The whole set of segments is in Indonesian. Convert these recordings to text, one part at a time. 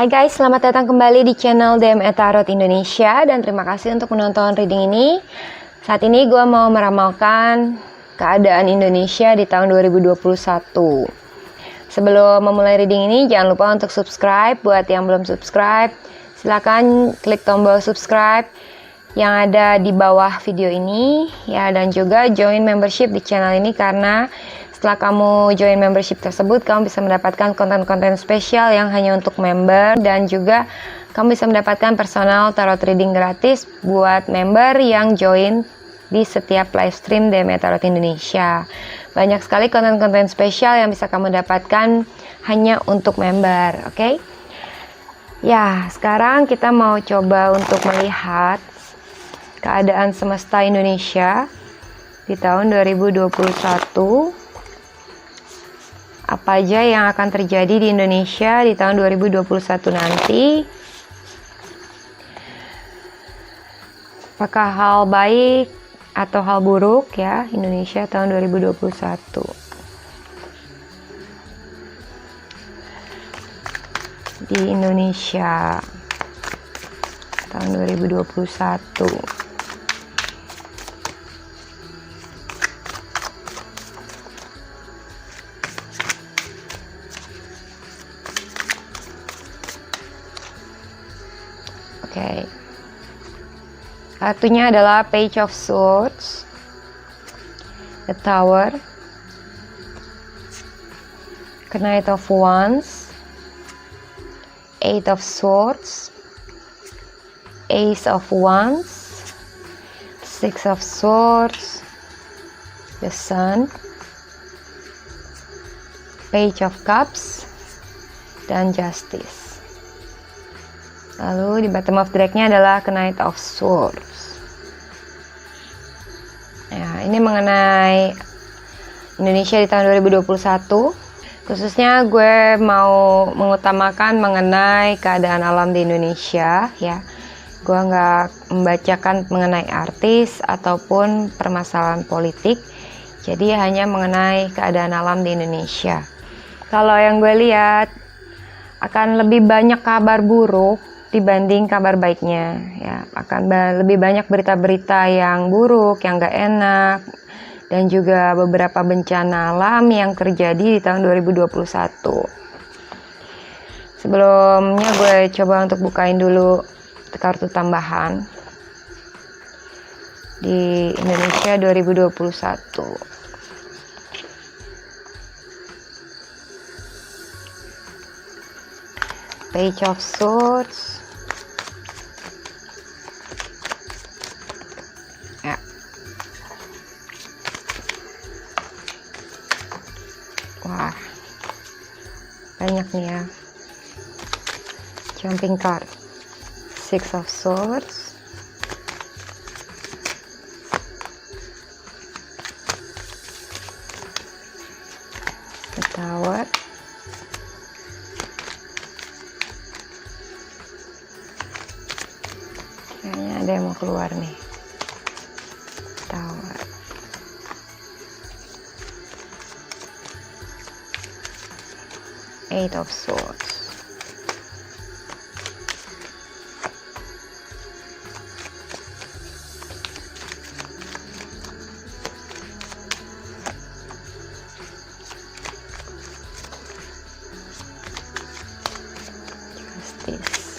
Hai guys, selamat datang kembali di channel DME Tarot Indonesia dan terima kasih untuk menonton reading ini. Saat ini gue mau meramalkan keadaan Indonesia di tahun 2021. Sebelum memulai reading ini, jangan lupa untuk subscribe. Buat yang belum subscribe, silakan klik tombol subscribe yang ada di bawah video ini ya, dan juga join membership di channel ini karena setelah kamu join membership tersebut, kamu bisa mendapatkan konten-konten spesial yang hanya untuk member, dan juga kamu bisa mendapatkan personal tarot reading gratis buat member yang join di setiap live stream DME Tarot Indonesia. Banyak sekali konten-konten spesial yang bisa kamu dapatkan hanya untuk member, oke? Ya, sekarang kita mau coba untuk melihat keadaan semesta Indonesia di tahun 2021. Apa aja yang akan terjadi di Indonesia di tahun 2021 nanti? Apakah hal baik atau hal buruk ya Indonesia tahun 2021? Di Indonesia tahun 2021. Oke. Satunya adalah Page of Swords, The Tower, Knight of Wands, Eight of Swords, Ace of Wands, Six of Swords, The Sun, Page of Cups, dan Justice. Lalu di bottom of the deck-nya adalah Knight of Swords. Ya, ini mengenai Indonesia di tahun 2021. Khususnya gue mau mengutamakan mengenai keadaan alam di Indonesia ya. Gue nggak membacakan mengenai artis ataupun permasalahan politik. Jadi hanya mengenai keadaan alam di Indonesia. Kalau yang gue lihat akan lebih banyak kabar buruk dibanding kabar baiknya ya, akan lebih banyak berita-berita yang buruk, yang gak enak, dan juga beberapa bencana alam yang terjadi di tahun 2021. Sebelumnya gue coba untuk bukain dulu kartu tambahan di Indonesia 2021. Page of Swords, ya. Wah, banyak nih ya. Jumping card, Six of Swords, The Tower, kayaknya ada yang mau keluar nih. Tower, Eight of Swords, Justice,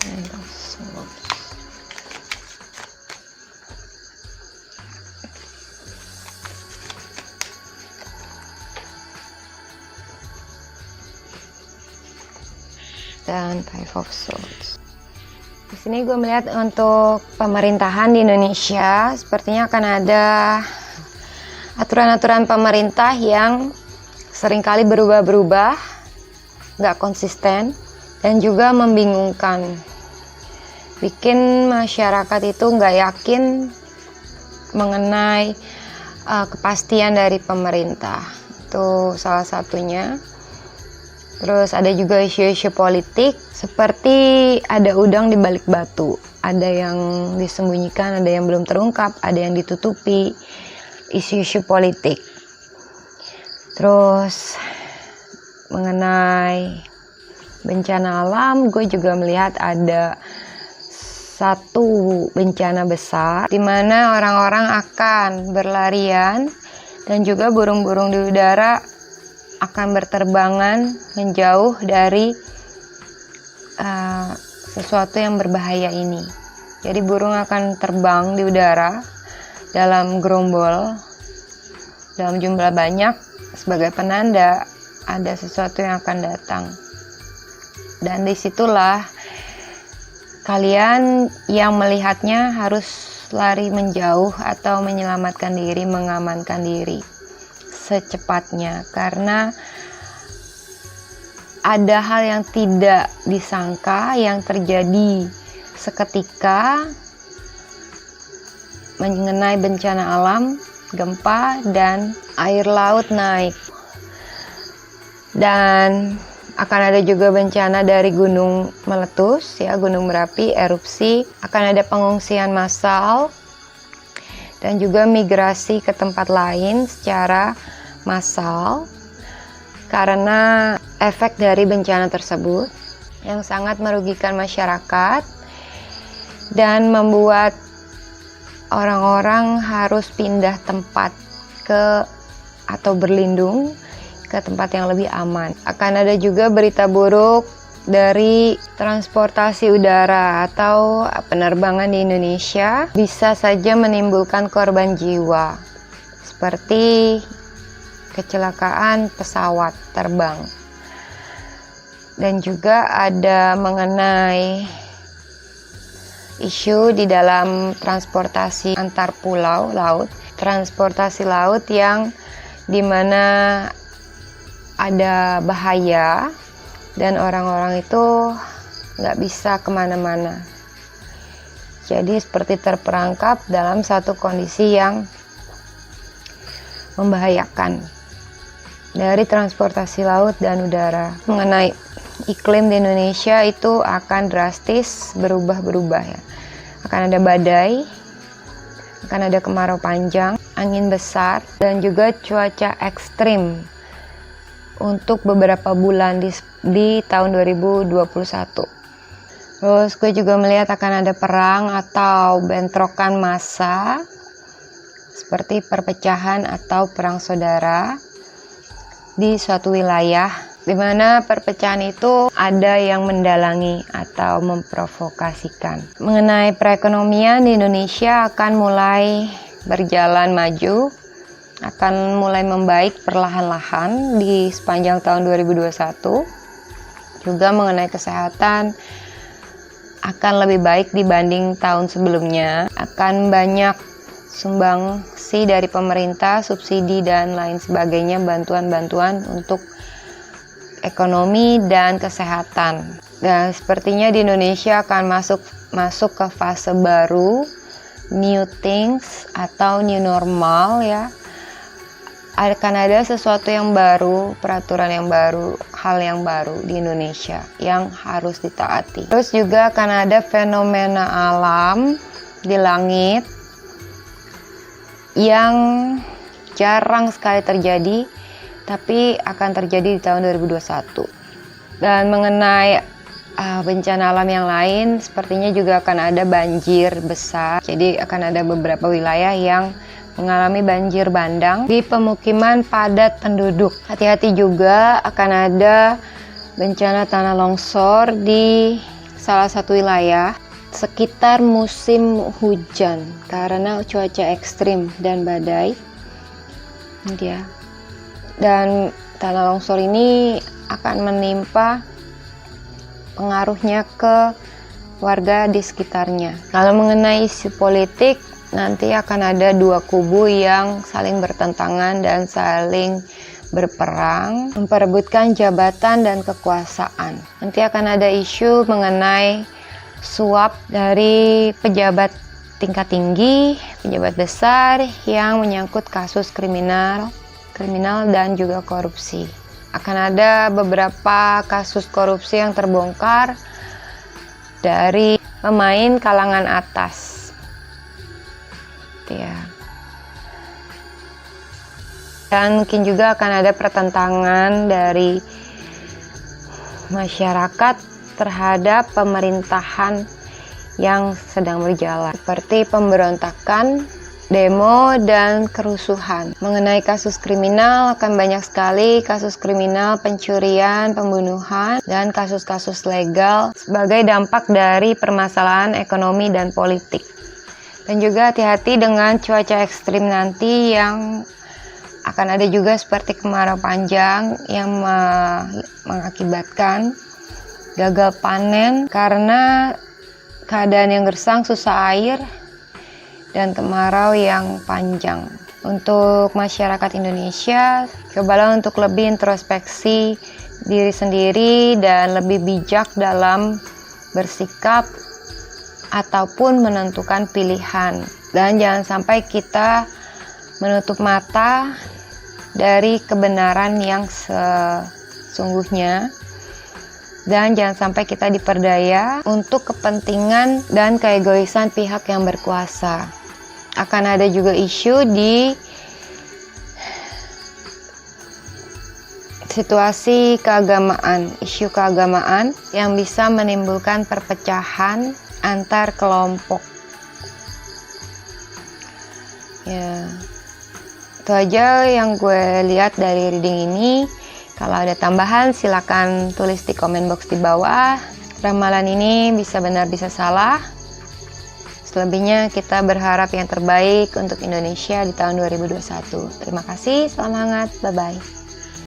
Eight of Swords. Dan Five of Swords. Di sini gue melihat untuk pemerintahan di Indonesia sepertinya akan ada aturan-aturan pemerintah yang seringkali berubah-berubah, nggak konsisten, dan juga membingungkan. Bikin masyarakat itu nggak yakin mengenai kepastian dari pemerintah. Itu salah satunya. Terus ada juga isu-isu politik, seperti ada udang di balik batu. Ada yang disembunyikan, ada yang belum terungkap, ada yang ditutupi, isu-isu politik. Terus mengenai bencana alam, gue juga melihat ada satu bencana besar di mana orang-orang akan berlarian dan juga burung-burung di udara akan berterbangan menjauh dari sesuatu yang berbahaya ini. Jadi burung akan terbang di udara dalam gerombol dalam jumlah banyak sebagai penanda ada sesuatu yang akan datang. Dan disitulah kalian yang melihatnya harus lari menjauh atau menyelamatkan diri, mengamankan diri secepatnya, karena ada hal yang tidak disangka yang terjadi seketika mengenai bencana alam, gempa, dan air laut naik. Dan akan ada juga bencana dari gunung meletus, ya, gunung berapi, erupsi. Akan ada pengungsian massal dan juga migrasi ke tempat lain secara massal karena efek dari bencana tersebut yang sangat merugikan masyarakat dan membuat orang-orang harus pindah tempat atau berlindung ke tempat yang lebih aman. Akan ada juga berita buruk dari transportasi udara atau penerbangan di Indonesia, bisa saja menimbulkan korban jiwa seperti kecelakaan pesawat terbang. Dan juga ada mengenai isu di dalam transportasi antar pulau laut, transportasi laut yang dimana ada bahaya dan orang-orang itu nggak bisa kemana-mana. Jadi seperti terperangkap dalam satu kondisi yang membahayakan dari transportasi laut dan udara. Mengenai iklim di Indonesia itu akan drastis berubah-berubah, ya. Akan ada badai, akan ada kemarau panjang, angin besar, dan juga cuaca ekstrim untuk beberapa bulan di tahun 2021. Terus gue juga melihat akan ada perang atau bentrokan massa seperti perpecahan atau perang saudara di suatu wilayah, di mana perpecahan itu ada yang mendalangi atau memprovokasikan. Mengenai perekonomian di Indonesia akan mulai berjalan maju, akan mulai membaik perlahan-lahan di sepanjang tahun 2021. Juga mengenai kesehatan akan lebih baik dibanding tahun sebelumnya. Akan banyak sumbangsi dari pemerintah, subsidi dan lain sebagainya, bantuan-bantuan untuk ekonomi dan kesehatan. Dan sepertinya di Indonesia akan masuk ke fase baru, new things atau new normal, ya. Akan ada sesuatu yang baru, peraturan yang baru, hal yang baru di Indonesia yang harus ditaati. Terus juga akan ada fenomena alam di langit yang jarang sekali terjadi, tapi akan terjadi di tahun 2021. Dan mengenai bencana alam yang lain, sepertinya juga akan ada banjir besar. Jadi akan ada beberapa wilayah yang mengalami banjir bandang di pemukiman padat penduduk. Hati-hati juga akan ada bencana tanah longsor di salah satu wilayah sekitar musim hujan karena cuaca ekstrim dan badai. Dia. Dan tanah longsor ini akan menimpa pengaruhnya ke warga di sekitarnya. Kalau mengenai isu politik, nanti akan ada dua kubu yang saling bertentangan dan saling berperang, memperebutkan jabatan dan kekuasaan. Nanti akan ada isu mengenai suap dari pejabat tingkat tinggi, pejabat besar yang menyangkut kasus kriminal dan juga korupsi. Akan ada beberapa kasus korupsi yang terbongkar dari pemain kalangan atas. Ya. Dan mungkin juga akan ada pertentangan dari masyarakat terhadap pemerintahan yang sedang berjalan, seperti pemberontakan, demo, dan kerusuhan. Mengenai kasus kriminal, akan banyak sekali kasus kriminal, pencurian, pembunuhan, dan kasus-kasus legal sebagai dampak dari permasalahan ekonomi dan politik. Dan juga hati-hati dengan cuaca ekstrim nanti yang akan ada juga seperti kemarau panjang yang mengakibatkan gagal panen karena keadaan yang gersang, susah air, dan kemarau yang panjang. Untuk masyarakat Indonesia, cobalah untuk lebih introspeksi diri sendiri dan lebih bijak dalam bersikap ataupun menentukan pilihan. Dan jangan sampai kita menutup mata dari kebenaran yang sesungguhnya. Dan jangan sampai kita diperdaya untuk kepentingan dan keegoisan pihak yang berkuasa. Akan ada juga isu di situasi keagamaan, isu keagamaan yang bisa menimbulkan perpecahan antar kelompok. Ya, itu aja yang gue lihat dari reading ini. Kalau ada tambahan silakan tulis di komen box di bawah. Ramalan ini bisa benar bisa salah. Selebihnya kita berharap yang terbaik untuk Indonesia di tahun 2021. Terima kasih, salam hangat, bye-bye.